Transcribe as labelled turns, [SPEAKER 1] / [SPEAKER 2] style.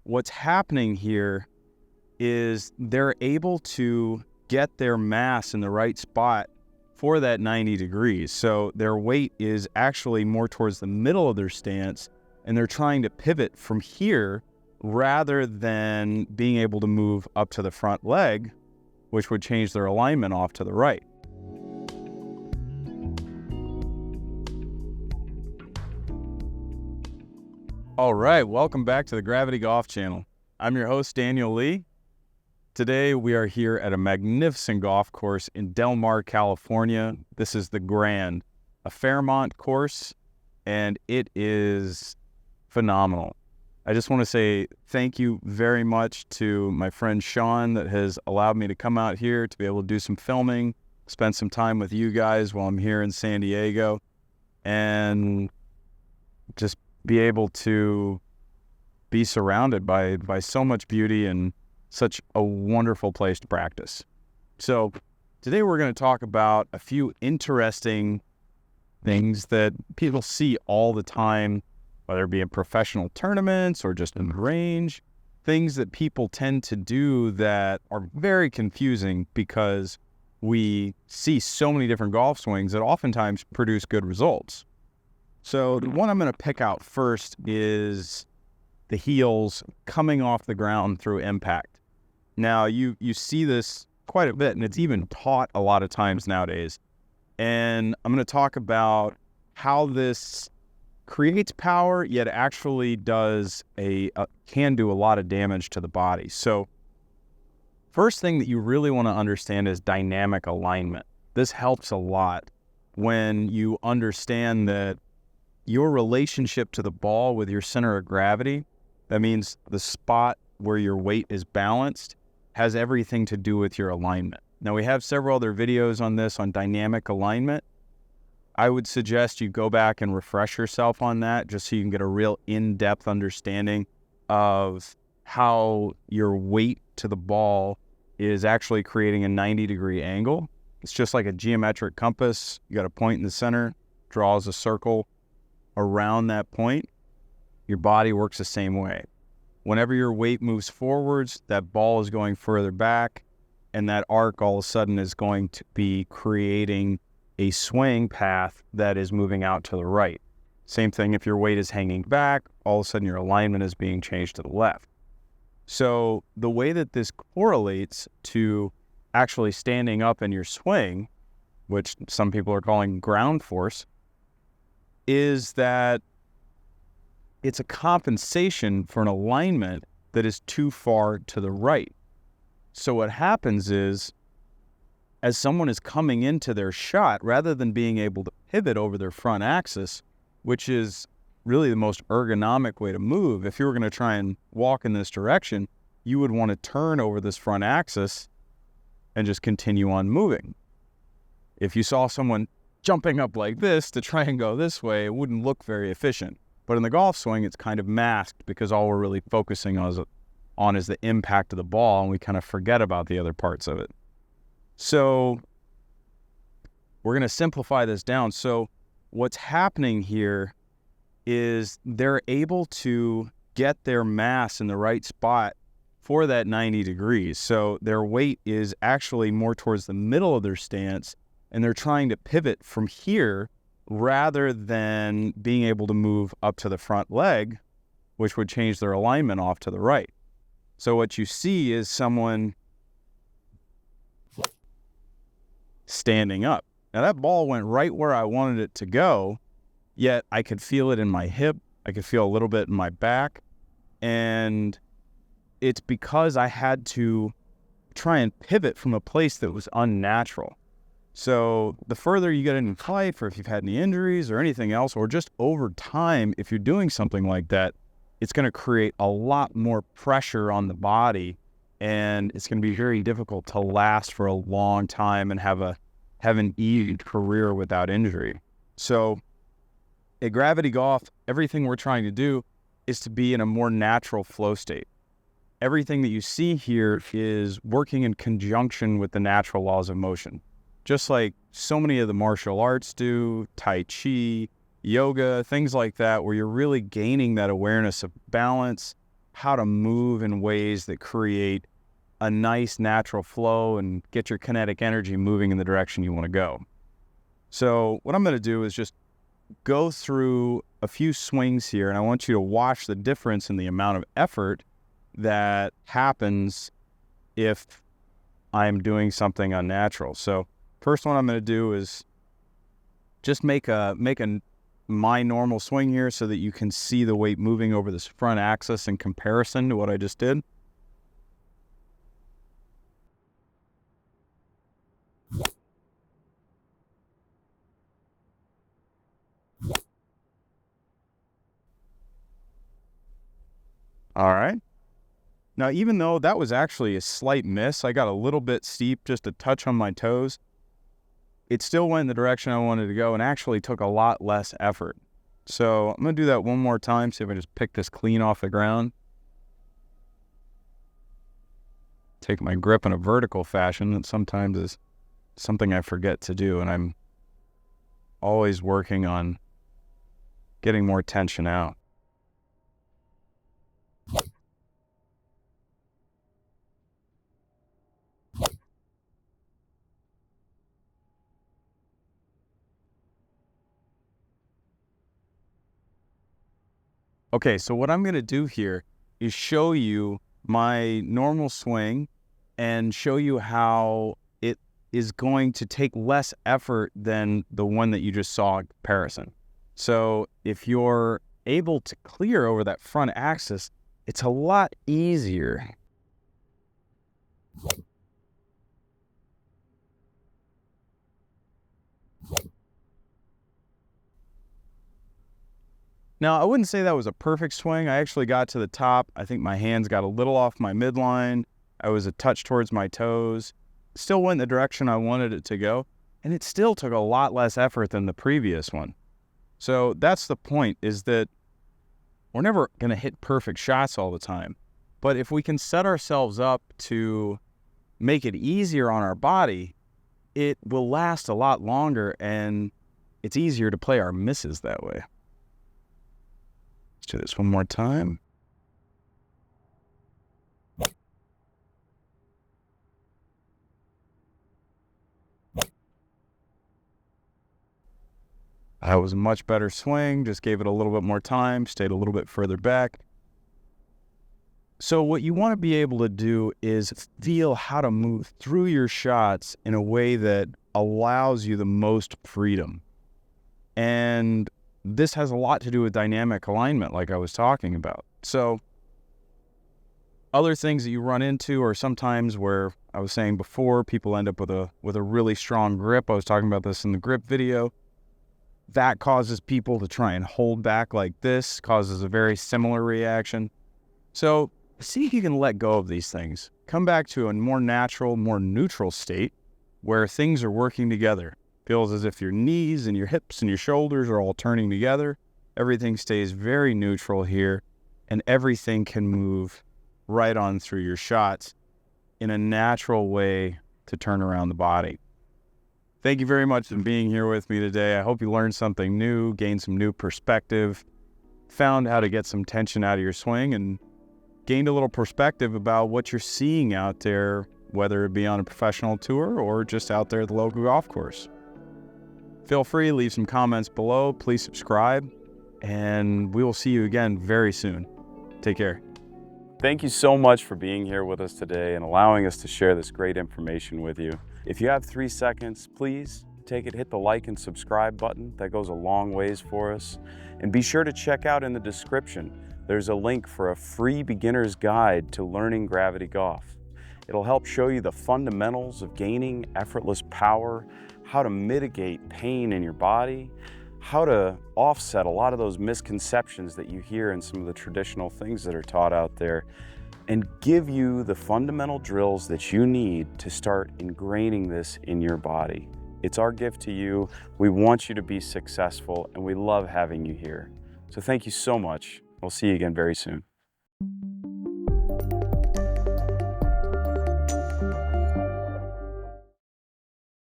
[SPEAKER 1] what's happening here is they're able to get their mass in the right spot for that 90 degrees. So their weight is actually more towards the middle of their stance, and they're trying to pivot from here rather than being able to move up to the front leg, which would change their alignment off to the right. All right, welcome back to the Gravity Golf Channel. I'm your host, Daniel Lee. Today we are here at a magnificent golf course in Del Mar, California. This is the Grand Fairmont course, and it is phenomenal. I just want to say thank you very much to my friend Sean that has allowed me to come out here to be able to do some filming, spend some time with you guys while I'm here in San Diego, and just be able to be surrounded by so much beauty and such a wonderful place to practice. So today we're going to talk about a few interesting things that people see all the time, whether it be in professional tournaments or just in the range, things that people tend to do that are very confusing because we see so many different golf swings that oftentimes produce good results. So the one I'm going to pick out first is the heels coming off the ground through impact. Now, you see this quite a bit, and it's even taught a lot of times nowadays. And I'm going to talk about how this creates power, yet actually can do a lot of damage to the body. So first thing that you really want to understand is dynamic alignment. This helps a lot when you understand that your relationship to the ball with your center of gravity, that means the spot where your weight is balanced, has everything to do with your alignment. Now, we have several other videos on this, on dynamic alignment. I would suggest you go back and refresh yourself on that just so you can get a real in-depth understanding of how your weight to the ball is actually creating a 90-degree angle. It's just like a geometric compass. You got a point in the center, draws a circle around that point. Your body works the same way. Whenever your weight moves forwards, that ball is going further back, and that arc all of a sudden is going to be creating a swing path that is moving out to the right. Same thing if your weight is hanging back, all of a sudden your alignment is being changed to the left. So the way that this correlates to actually standing up in your swing, which some people are calling ground force, is that it's a compensation for an alignment that is too far to the right. So what happens is, as someone is coming into their shot, rather than being able to pivot over their front axis, which is really the most ergonomic way to move, if you were going to try and walk in this direction, you would want to turn over this front axis and just continue on moving. If you saw someone jumping up like this to try and go this way, it wouldn't look very efficient. But in the golf swing, it's kind of masked because all we're really focusing on is the impact of the ball, and we kind of forget about the other parts of it. So we're going to simplify this down. So what's happening here is they're able to get their mass in the right spot for that 90 degrees. So their weight is actually more towards the middle of their stance, and they're trying to pivot from here rather than being able to move up to the front leg, which would change their alignment off to the right. So what you see is someone standing up. Now that ball went right where I wanted it to go, yet I could feel it in my hip, I could feel a little bit in my back, and it's because I had to try and pivot from a place that was unnatural. So the further you get into life, or if you've had any injuries or anything else, or just over time, if you're doing something like that, it's going to create a lot more pressure on the body, and it's going to be very difficult to last for a long time and have an easy career without injury. So at Gravity Golf, everything we're trying to do is to be in a more natural flow state. Everything that you see here is working in conjunction with the natural laws of motion. Just like so many of the martial arts do, Tai Chi, yoga, things like that, where you're really gaining that awareness of balance, how to move in ways that create a nice natural flow and get your kinetic energy moving in the direction you want to go. So what I'm going to do is just go through a few swings here, and I want you to watch the difference in the amount of effort that happens if I'm doing something unnatural. So first one I'm going to do is just make my normal swing here so that you can see the weight moving over this front axis in comparison to what I just did. All right. Now, even though that was actually a slight miss, I got a little bit steep, just a touch on my toes, it still went in the direction I wanted to go and actually took a lot less effort. So I'm going to do that one more time, see if I just pick this clean off the ground. Take my grip in a vertical fashion. That sometimes is something I forget to do, and I'm always working on getting more tension out. Okay, so what I'm going to do here is show you my normal swing and show you how it is going to take less effort than the one that you just saw in comparison. So if you're able to clear over that front axis, it's a lot easier. Now, I wouldn't say that was a perfect swing. I actually got to the top. I think my hands got a little off my midline. I was a touch towards my toes. Still went the direction I wanted it to go, and it still took a lot less effort than the previous one. So that's the point, is that we're never going to hit perfect shots all the time. But if we can set ourselves up to make it easier on our body, it will last a lot longer, and it's easier to play our misses that way. Let's do this one more time. That was a much better swing, just gave it a little bit more time, stayed a little bit further back. So what you want to be able to do is feel how to move through your shots in a way that allows you the most freedom. And this has a lot to do with dynamic alignment, like I was talking about. So other things that you run into are sometimes where I was saying before, people end up with a really strong grip. I was talking about this in the grip video. That causes people to try and hold back like this, causes a very similar reaction. So see if you can let go of these things. Come back to a more natural, more neutral state where things are working together. Feels as if your knees and your hips and your shoulders are all turning together. Everything stays very neutral here, and everything can move right on through your shots in a natural way to turn around the body. Thank you very much for being here with me today. I hope you learned something new, gained some new perspective, found how to get some tension out of your swing, and gained a little perspective about what you're seeing out there, whether it be on a professional tour or just out there at the local golf course. Feel free to leave some comments below. Please subscribe, and we will see you again very soon. Take care. Thank you so much for being here with us today and allowing us to share this great information with you. If you have 3 seconds, please take it, hit the like and subscribe button. That goes a long ways for us. And be sure to check out in the description. There's a link for a free beginner's guide to learning gravity golf. It'll help show you the fundamentals of gaining effortless power, how to mitigate pain in your body, how to offset a lot of those misconceptions that you hear in some of the traditional things that are taught out there, and give you the fundamental drills that you need to start ingraining this in your body. It's our gift to you. We want you to be successful, and we love having you here. So thank you so much. We'll see you again very soon.